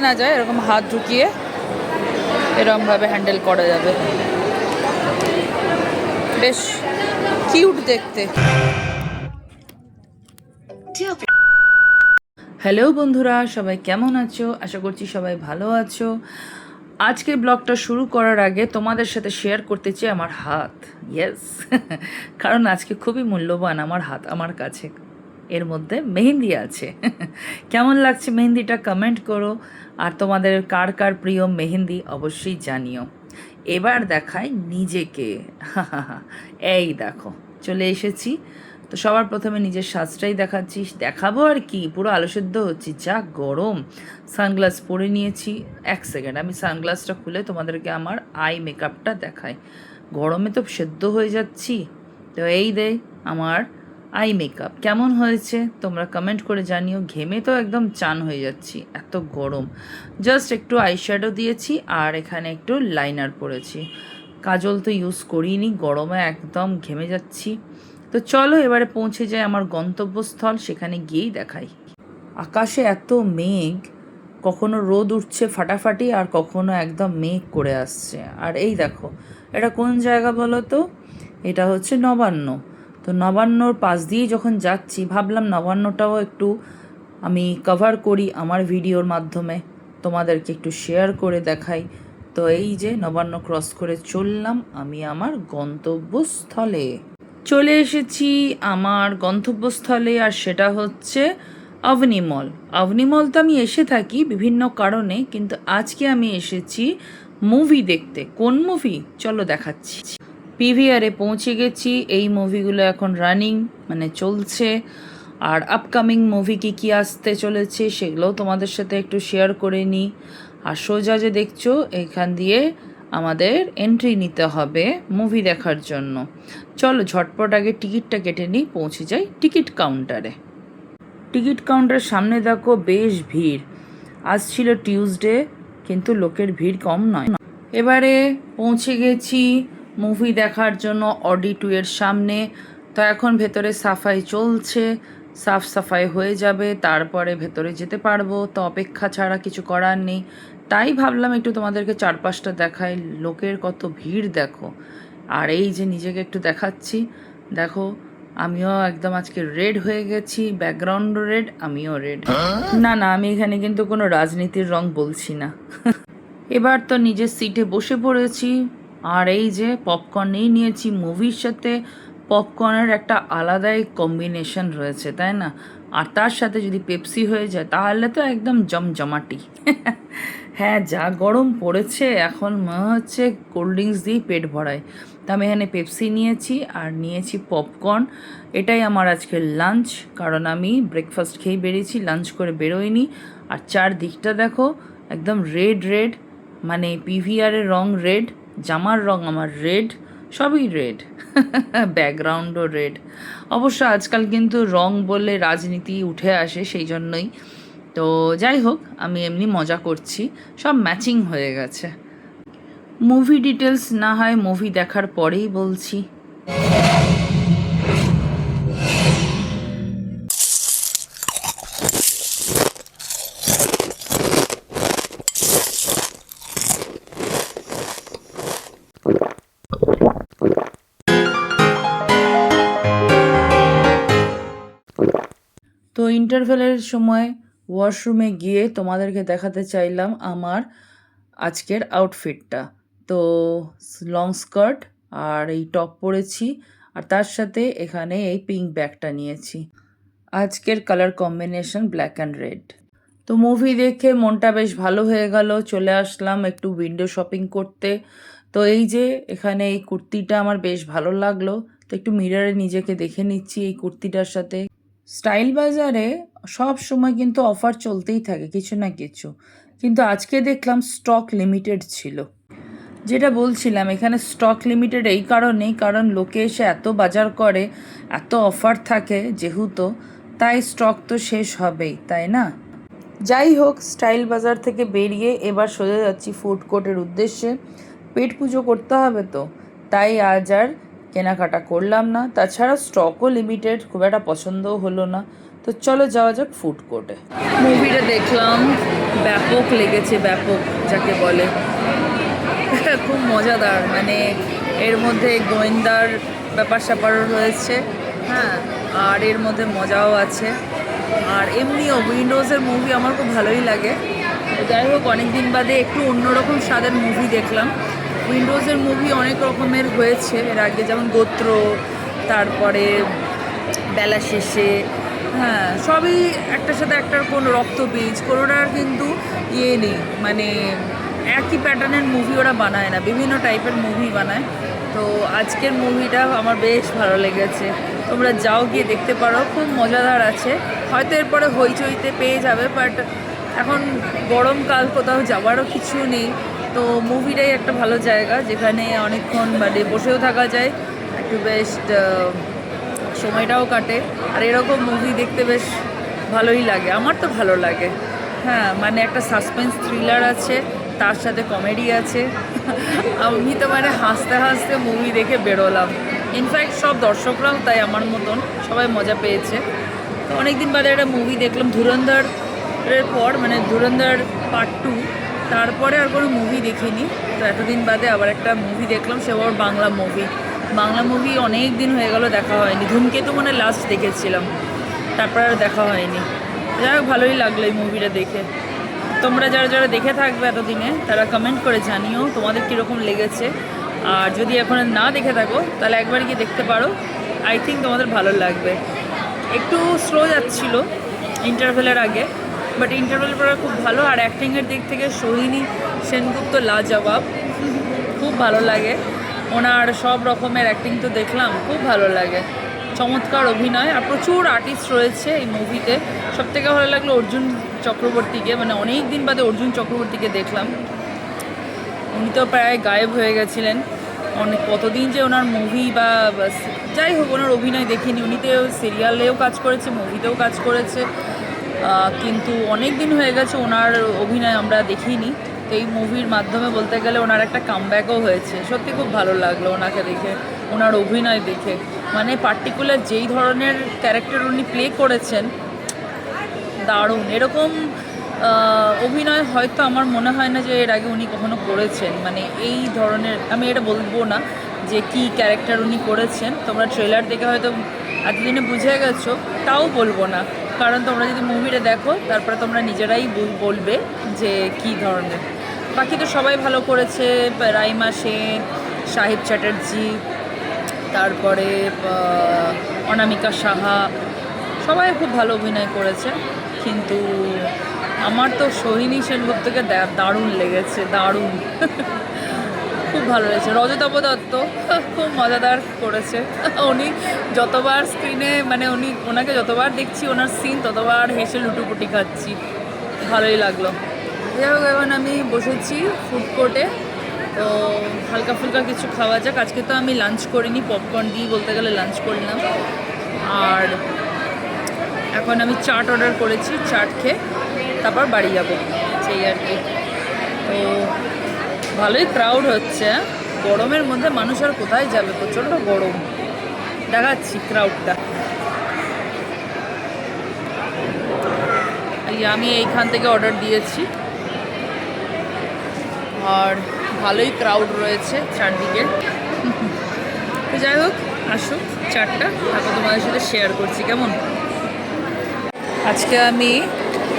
না যায় এরকম হাত ঢুকিয়ে এরকমভাবে হ্যান্ডেল করা যাবে, বেশ কিউট দেখতে। হ্যালো বন্ধুরা, সবাই কেমন আছো? আশা করছি সবাই ভালো আছো। আজকের ব্লগটা শুরু করার আগে তোমাদের সাথে শেয়ার করতে চাই আমার হাত। ইয়েস, কারণ আজকে খুবই মূল্যবান আমার হাত আমার কাছে। এর মধ্যে মেহেন্দি আছে। কেমন লাগছে মেহেন্দিটা কমেন্ট করো, আর তোমাদের কার কার প্রিয় মেহেন্দি অবশ্যই জানিও। এবার দেখাই নিজেকে। এই দেখো চলে এসেছি। তো সবার প্রথমে নিজের সাজটাই দেখাচ্ছি, দেখাবো আর কি, পুরো আলসেদ্ধ হচ্ছি, যা গরম। সানগ্লাস পরে নিয়েছি। এক সেকেন্ড, আমি সানগ্লাসটা খুলে তোমাদেরকে আমার আই মেকআপটা দেখাই। গরমে তো সেদ্ধ হয়ে যাচ্ছি। তো এই আমার আই মেকআপ কেমন হয়েছে তোমরা কমেন্ট করে জানিও। ঘেমে তো একদম চান হয়ে যাচ্ছি, এত গরম। জাস্ট একটু আইশ্যাডো দিয়েছি আর এখানে একটু লাইনার পরেছি। কাজল তো ইউজ করিনি, গরমে একদম ঘেমে যাচ্ছি। তো চলো এবারে পৌঁছে যাই আমার গন্তব্যস্থল, সেখানে গিয়েই দেখাই। আকাশে এত মেঘ, কখনো রোদ উঠছে ফাটাফাটি আর কখনো একদম মেঘ করে আসছে। আর এই দেখো, এটা কোন জায়গা বলো তো? এটা হচ্ছে নবান্ন। তো নবান্নর পাশ দিয়েই যখন যাচ্ছি, ভাবলাম নবান্নটাও একটু আমি কভার করি আমার ভিডিওর মাধ্যমে, তোমাদেরকে একটু শেয়ার করে দেখাই। তো এই যে নবান্ন ক্রস করে চললাম আমি আমার গন্তব্যস্থলে। চলে এসেছি আমার গন্তব্যস্থলে, আর সেটা হচ্ছে অবনী মল। অবনী মল তো আমি এসে থাকি বিভিন্ন কারণে, কিন্তু আজকে আমি এসেছি মুভি দেখতে। কোন মুভি চলো দেখাচ্ছি। পিভিআরে পৌঁছে গেছি। এই মুভিগুলো এখন রানিং, মানে চলছে। আর আপকামিং মুভি কী আসতে চলেছে সেগুলোও তোমাদের সাথে একটু শেয়ার করে নিই। আর সোজা যে দেখছো, এখান দিয়ে আমাদের এন্ট্রি নিতে হবে মুভি দেখার জন্য। চলো ঝটপট আগে টিকিটটা কেটে নিই, পৌঁছে যাই টিকিট কাউন্টারে। টিকিট কাউন্টারের সামনে দেখো বেশ ভিড়। আজ ছিল টিউসডে, কিন্তু লোকের ভিড় কম নয়। এবারে পৌঁছে গেছি মুভি দেখার জন্য অডি 2 এর সামনে। তো এখন ভেতরে সাফাই চলছে, সাফ সাফাই হয়ে যাবে তারপরে ভেতরে যেতে পারবো। তো অপেক্ষা ছাড়া কিছু করার নেই। তাই ভাবলাম একটু তোমাদেরকে চারপাশটা দেখাই, লোকের কত ভিড় দেখো। আর এই যে নিজেকে একটু দেখাচ্ছি, দেখো আমিও একদম আজকে রেড হয়ে গেছি, ব্যাকগ্রাউন্ড রেড, আমিও রেড। না না, আমি এখানে কিন্তু কোনো রাজনীতির রং বলছি না। এবার তো নিজের সিটে বসে পড়েছি, আর এই যে পপকর্ন নিয়েছি। মুভির সাথে পপকর্নের একটা আলাদাই কম্বিনেশন রয়েছে, তাই না? আর তার সাথে যদি পেপসি হয়ে যায় তাহলে তো একদম জমজমাটি। হ্যাঁ, যা গরম পড়েছে এখন মনে হচ্ছে কোল্ড ড্রিঙ্কস দিয়েই পেট ভরায়। তো আমি এখানে পেপসি নিয়েছি আর নিয়েছি পপকর্ন। এটাই আমার আজকের লাঞ্চ, কারণ আমি ব্রেকফাস্ট খেয়েই বেরিয়েছি, লাঞ্চ করে বেরোইনি। আর চারদিকটা দেখো একদম রেড রেড, মানে পিভিআরের রং রেড, জামার রং আমার রেড, সবই রেড। ব্যাকগ্রাউন্ডও রেড। অবশ্য আজকাল কিন্তু রং বলে রাজনীতি উঠে আসে, সেই জন্যই। তো যাই হোক, আমি এমনি মজা করছি, সব ম্যাচিং হয়ে গেছে। মুভি ডিটেলস না হয় মুভি দেখার পরেই বলছি। তো ইন্টারভেলের সময় ওয়াশরুমে গিয়ে তোমাদেরকে দেখাতে চাইলাম আমার আজকের আউটফিটটা। তো লং স্কার্ট আর এই টপ পরেছি, আর তার সাথে এখানে এই পিঙ্ক ব্যাগটা নিয়েছি। আজকের colour combination black and red. তো মুভি দেখে মনটা বেশ ভালো হয়ে গেল, চলে আসলাম একটু উইন্ডো শপিং করতে। তো এই যে এখানে এই কুর্তিটা আমার বেশ ভালো লাগলো, তো একটু মিররে নিজেকে দেখে নিচ্ছি এই কুর্তিটার সাথে। স্টাইল বাজারে সব সময় কিন্তু অফার চলতেই থাকে কিছু না কিছু, কিন্তু আজকে দেখলাম স্টক লিমিটেড ছিল। যেটা বলছিলাম, এখানে স্টক লিমিটেড এই কারণেই, কারণ লোকে এসে এত বাজার করে, এত অফার থাকে যেহেতু, তাই স্টক তো শেষ হবেই, তাই না? যাই হোক, স্টাইল বাজার থেকে বেরিয়ে এবার সোজা যাচ্ছি ফুড কোর্টের উদ্দেশ্যে। পেট পুজো করতে হবে তো, তাই আজ আর কেনাকাটা করলাম না। তাছাড়া স্টকও লিমিটেড, খুব একটা পছন্দও হলো না। তো চলো যাওয়া যাক ফুড কোর্টে। মুভিটা দেখলাম, ব্যাপক লেগেছে, ব্যাপক যাকে বলে। খুব মজাদার, মানে এর মধ্যে গোয়েন্দার ব্যাপার স্যাপারও রয়েছে, হ্যাঁ, আর এর মধ্যে মজাও আছে। আর এমনিও উইন্ডোজের মুভি আমার খুব ভালোই লাগে। যাই হোক, অনেক দিন বাদে একটু অন্যরকম স্বাদের মুভি দেখলাম। উইন্ডোজের মুভি অনেক রকমের হয়েছে এর আগে, যেমন গোত্র, তারপরে বেলা শেষে, হ্যাঁ, সবই একটার সাথে একটার কোনো রক্তবীজ, কোনোটার কিন্তু ইয়ে নেই, মানে একই প্যাটার্নের মুভি ওরা বানায় না, বিভিন্ন টাইপের মুভি বানায়। তো আজকের মুভিটা আমার বেশ ভালো লেগেছে, তোমরা যাও গিয়ে দেখতে পারো, খুব মজাদার আছে। হয়তো এরপরে হইচইতে পেয়ে যাবে, বাট এখন গরমকাল, কোথাও যাওয়ারও কিছু নেই, তো মুভিটাই একটা ভালো জায়গা যেখানে অনেকক্ষণ মানে বসেও থাকা যায়, একটু বেশ সময়টাও কাটে। আর এরকম মুভি দেখতে বেশ ভালোই লাগে, আমার তো ভালো লাগে। হ্যাঁ, মানে একটা সাসপেন্স থ্রিলার আছে, তার সাথে কমেডি আছে। আমি তো মানে হাসতে হাসতে মুভি দেখে বেরোলাম। ইনফ্যাক্ট সব দর্শকরাও তাই আমার মতন, সবাই মজা পেয়েছে। তো অনেকদিন বাদে একটা মুভি দেখলাম, ধুরন্ধরের পর, মানে ধুরন্ধর পার্ট 2, তারপরে আর কোনো মুভি দেখিনি। তো এতদিন বাদে আবার একটা মুভি দেখলাম, সেও বাংলা মুভি। বাংলা মুভি অনেক দিন হয়ে গেল দেখা হয়নি, ধূমকেতু মানে লাস্ট দেখেছিলাম, তারপর আর দেখা হয়নি। যাই হোক, ভালোই লাগলো এই মুভিটা দেখে। তোমরা যারা যারা দেখে থাকবে এতদিনে, তারা কমেন্ট করে জানিও তোমাদের কীরকম লেগেছে। আর যদি এখন না দেখে থাকো, তাহলে একবার গিয়ে দেখতে পারো, আই থিঙ্ক তোমাদের ভালো লাগবে। একটু স্লো যাচ্ছিল ইন্টারভেলের আগে, বাট ইন্টারভেল পরে খুব ভালো। আর অ্যাক্টিংয়ের দিক থেকে সোহিনী সেনগুপ্ত লাজবাব, খুব ভালো লাগে ওনার সব রকমের অ্যাক্টিং। তো দেখলাম, খুব ভালো লাগে, চমৎকার অভিনয়। আর প্রচুর আর্টিস্ট রয়েছে এই মুভিতে। সবথেকে ভালো লাগলো অর্জুন চক্রবর্তীকে, মানে অনেক দিন বাদে অর্জুন চক্রবর্তীকে দেখলাম। উনি তো প্রায় গায়েব হয়ে গেছিলেন, অনেক কতদিন যে ওনার মুভি বা যাই হোক ওনার অভিনয় দেখিনি। উনি তো সিরিয়ালেও কাজ করেছে, মুভিতেও কাজ করেছে, কিন্তু অনেক দিন হয়ে গেছে ওনার অভিনয় আমরা দেখিনি। তো এই মুভির মাধ্যমে বলতে গেলে ওনার একটা কামব্যাকও হয়েছে। সত্যি খুব ভালো লাগলো ওনাকে দেখে, ওনার অভিনয় দেখে। মানে পার্টিকুলার যেই ধরনের ক্যারেক্টার উনি প্লে করেছেন, দারুণ। এরকম অভিনয় হয়তো আমার মনে হয় না যে এর আগে উনি কখনো করেছেন, মানে এই ধরনের। আমি এটা বলবো না যে কি ক্যারেক্টার উনি করেছেন, তোমরা ট্রেলার দেখে হয়তো এতদিনে বুঝে গেছো, তাও বলবো না, কারণ তোমরা যদি মুভিটা দেখো তারপরে তোমরা নিজেরাই বলবে যে কি ধরনের। বাকি তো সবাই ভালো করেছে, রাইমা সেন, সাহিব চ্যাটার্জি, তারপরে অনামিকা সাহা, সবাই খুব ভালো অভিনয় করেছে। কিন্তু আমার তো সোহিনী সেনগুপ্তকে দারুণ লেগেছে, দারুণ। খুব ভালো লেগেছে। রজতাভ দত্ত খুব মজাদার করেছে। উনি যতবার স্ক্রিনে, মানে ওনাকে যতবার দেখছি ওনার সিন, ততবার হেসে লুটুপুটি খাচ্ছি, ভালোই লাগলো। যাই হোক, এখন আমি বসেছি ফুড কোর্টে, তো হালকা ফুলকা কিছু খাওয়া যাক। আজকে তো আমি লাঞ্চ করিনি, পপকর্ন দিয়ে বলতে গেলে লাঞ্চ করলাম। আর এখন আমি চাট অর্ডার করেছি, চাট খেয়ে তারপর বাড়ি যাবো, সেই আর কি। তো ভালোই ক্রাউড হচ্ছে, গরমের মধ্যে মানুষ আর কোথায় যাবে, প্রচণ্ড গরম। দেখাচ্ছি ক্রাউডটা। আমি এইখান থেকে অর্ডার দিয়েছি, আর ভালোই ক্রাউড রয়েছে চারদিকে। তো যাই হোক, আসুক চারটা, তারপর তোমাদের সাথে শেয়ার করছি কেমন। আজকে আমি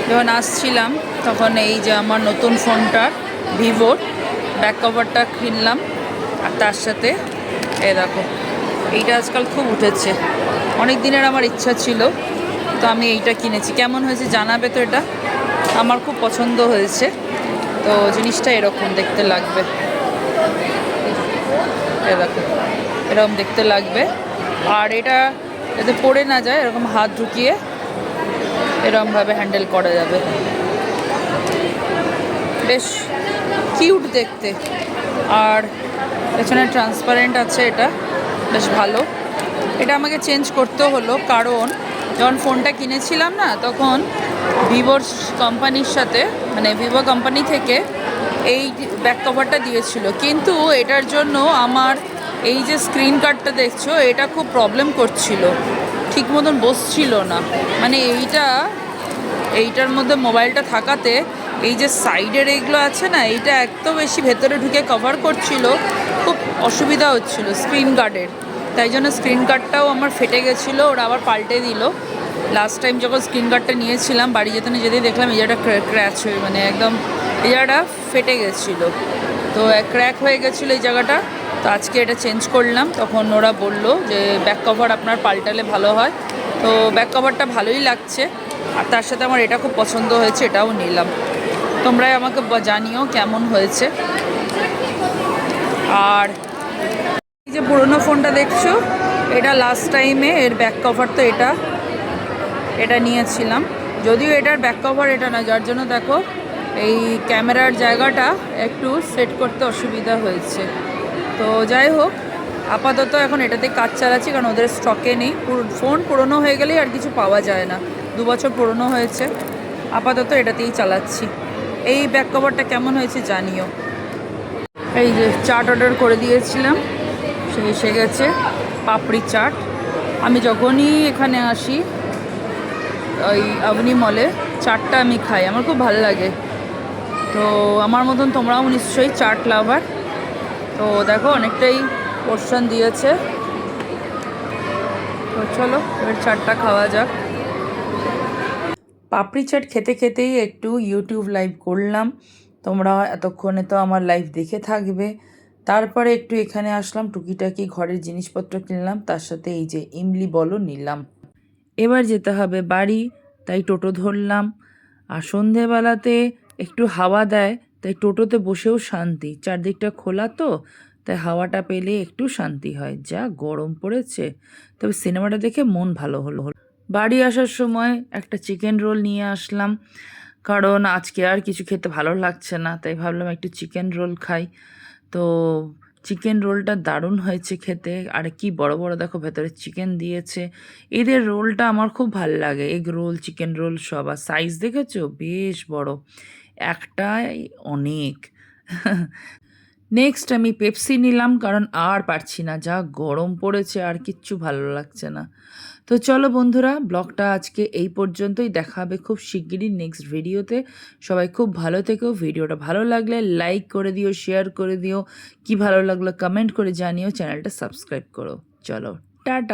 যখন আসছিলাম তখন এই যে আমার নতুন ফোনটার, ভিভোর ব্যাক কভারটা কিনলাম। আর তার সাথে এই দেখো, এইটা আজকাল খুব উঠেছে, অনেক দিনের আমার ইচ্ছা ছিল, তো আমি এইটা কিনেছি। কেমন হয়েছে জানাবে তো, এটা আমার খুব পছন্দ হয়েছে। তো জিনিসটা এরকম দেখতে লাগবে, এই দেখো এরকম দেখতে লাগবে। আর এটা যাতে পড়ে না যায়, এরকম হাত ঢুকিয়ে এরকমভাবে হ্যান্ডেল করা যাবে, বেশ কিউট দেখতে। আর পেছনে ট্রান্সপারেন্ট আছে, এটা বেশ ভালো। এটা আমাকে চেঞ্জ করতে হলো, কারণ যখন ফোনটা কিনেছিলাম না, তখন ভিভোর কোম্পানির সাথে, মানে ভিভো কোম্পানি থেকে এই ব্যাক কভারটা দিয়েছিল, কিন্তু এটার জন্য আমার এই যে স্ক্রিন গার্ডটা দেখছো, এটা খুব প্রবলেম করছিল। ঠিক মতন বসছিল না, মানে এইটার মধ্যে মোবাইলটা থাকাতে এই যে সাইডের এইগুলো আছে না, এইটা এত বেশি ভেতরে ঢুকে কভার করছিল, খুব অসুবিধা হচ্ছিল স্ক্রিন গার্ডের। তাই জন্য স্ক্রিন গার্ডটাও আমার ফেটে গেছিলো, ওরা আবার পাল্টে দিল। লাস্ট টাইম যখন স্ক্রিন গার্ডটা নিয়েছিলাম বাড়ি যেতে না যেতেই দেখলাম এই জায়গাটা ক্র্যাচ হয়ে, মানে একদম এই জায়গাটা ফেটে গেছিলো, তো ক্র্যাক হয়ে গেছিলো এই জায়গাটা। তো আজকে এটা চেঞ্জ করলাম, তখন ওরা বলল যে ব্যাক কভার আপনার পাল্টালে ভালো হয়। তো ব্যাক কভারটা ভালোই লাগছে, আর তার সাথে আমার এটা খুব পছন্দ হয়েছে, এটাও নিলাম। তোমরাই আমাকে জানিও কেমন হয়েছে। আর এই যে পুরোনো ফোনটা দেখছো, এটা লাস্ট টাইমে এর ব্যাক কভার তো এটা নিয়েছিলাম, যদিও এটার ব্যাক কভার এটা না, যার জন্য দেখো এই ক্যামেরার জায়গাটা একটু সেট করতে অসুবিধা হয়েছে। তো যাই হোক, আপাতত এখন এটাতে কাজ চালাচ্ছি, কারণ ওদের স্টকে নেই। ফোন পুরনো হয়ে গেলেই আর কিছু পাওয়া যায় না, 2 বছর পুরনো হয়েছে, আপাতত এটাতেই চালাচ্ছি। এই ব্যাক কভারটা কেমন হয়েছে জানিও। এই যে চাট অর্ডার করে দিয়েছিলাম, সে এসে গেছে, পাপড়ি চাট। আমি যখনই এখানে আসি ওই আবনি মলে চাটটা আমি খাই, আমার খুব ভালো লাগে। তো আমার মতন তোমরাও নিশ্চয়ই চাট লাভার। তো দেখো অনেকটাই পোর্শন দিয়েছে, তো চলো এবার চাটটা খাওয়া যাক। পাপড়ি চাট খেতে খেতেই একটু ইউটিউব লাইভ করলাম, তোমরা এতক্ষণে তো আমার লাইভ দেখে থাকবে। তারপরে একটু এখানে আসলাম, টুকিটাকি ঘরের জিনিসপত্র কিনলাম, তার সাথে এই যে ইমলি বলও নিলাম। এবার যেতে হবে বাড়ি, তাই টোটো ধরলাম। আর সন্ধেবেলাতে একটু হাওয়া দেয়, তাই টোটোতে বসেও শান্তি, চারদিকটা খোলা তো, তাই হাওয়াটা পেলে একটু শান্তি হয়। যা গরম পড়েছে, তবে সিনেমাটা দেখে মন ভালো হলো। বাড়ি আসার সময় একটা চিকেন রোল নিয়ে আসলাম, কারণ আজকে আর কিছু খেতে ভালো লাগছে না, তাই ভাবলাম একটু চিকেন রোল খাই। তো চিকেন রোলটা দারুণ হয়েছে খেতে, আর কি বড় বড় দেখো ভেতরে চিকেন দিয়েছে। এদের রোলটা আমার খুব ভাল লাগে, এগ রোল, চিকেন রোল সব। আর সাইজ দেখেছো বেশ বড়, একটাই অনেক। নেক্সট আমি পেপসি নিলাম, কারণ আর পারছি না, যা গরম পড়েছে, আর কিচ্ছু ভালো লাগছে না। তো চলো বন্ধুরা, ব্লগটা আজকে এই পর্যন্তই, দেখা হবে খুব শিগগিরই নেক্সট ভিডিওতে। সবাই খুব ভালো থেকো, ভিডিওটা ভালো লাগলে লাইক করে দিও, শেয়ার করে দিও, কি ভালো লাগলো কমেন্ট করে জানিও, চ্যানেলটা সাবস্ক্রাইব করো। চলো টাটা।